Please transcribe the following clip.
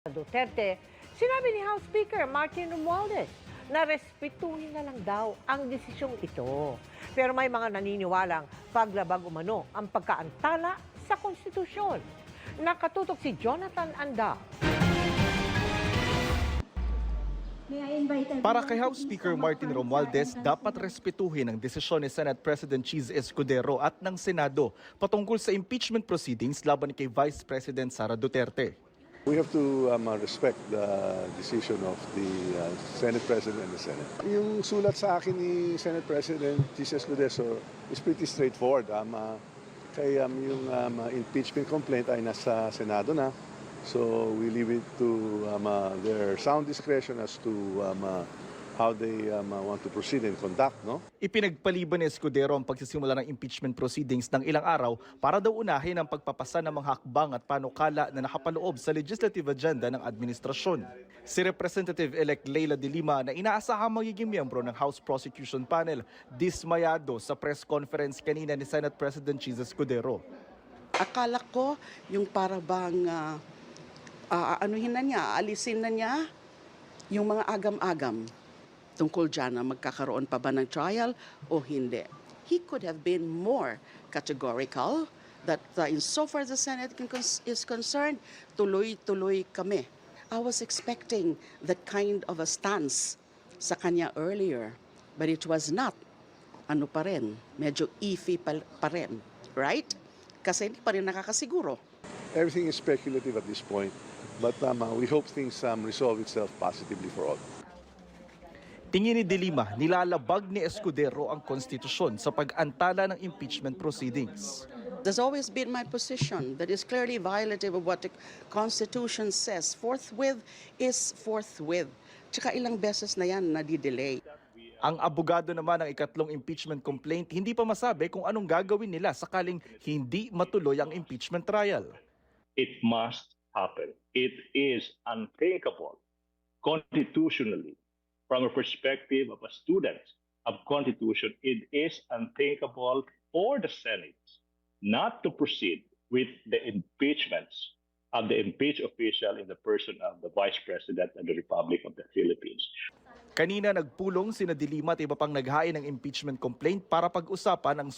Duterte, sinabi ni House Speaker Martin Romualdez na respetuhin na lang daw ang desisyong ito. Pero may mga naniniwalang paglabag umano ang pagkaantala sa konstitusyon. Nakatutok si Jonathan Anda. Para kay House Speaker Martin Romualdez, dapat respetuhin ang desisyon ni Senate President Cheese Escudero at ng Senado patungkol sa impeachment proceedings laban kay Vice President Sara Duterte. We have to respect the decision of the Senate President and the Senate. Yung sulat sa akin ni Senate President Jesus Escudero is pretty straightforward. Kaya yung impeachment complaint ay nasa Senado na. So we leave it to their sound discretion as to how they want to proceed and conduct, no? Ipinagpaliban ni Escudero ang pagsisimula ng impeachment proceedings ng ilang araw para daw unahin ang pagpapasa ng mga hakbang at panukala na nakapaloob sa legislative agenda ng administrasyon. Si Representative-elect Leila de Lima na inaasahang magiging miyembro ng House Prosecution Panel, dismayado sa press conference kanina ni Senate President Cheese Escudero. Akala ko yung para bang alisin na niya yung mga agam-agam tungkol dyan na magkakaroon pa ba ng trial o hindi. He could have been more categorical that insofar the Senate is concerned, tuloy-tuloy kami. I was expecting that kind of a stance sa kanya earlier, but it was not. Ano pa rin, medyo iffy pa rin, right? Kasi hindi pa rin nakakasiguro. Everything is speculative at this point, but we hope things resolve itself positively for all. Tingin ni De Lima, nilalabag ni Escudero ang konstitusyon sa pag-antala ng impeachment proceedings. There's always been my position that is clearly violative of what the Constitution says. Forthwith is forthwith. Tsaka ilang beses na yan nadidelay. Ang abogado naman ng ikatlong impeachment complaint hindi pa masabi kung anong gagawin nila sakaling hindi matuloy ang impeachment trial. It must happen. It is unthinkable constitutionally. From a perspective of a student of Constitution, it is unthinkable for the Senate not to proceed with the impeachments of the impeached official in the person of the Vice President of the Republic of the Philippines. Kanina nagpulong sina De Lima at iba pang naghain ng impeachment complaint para pag-usapan ang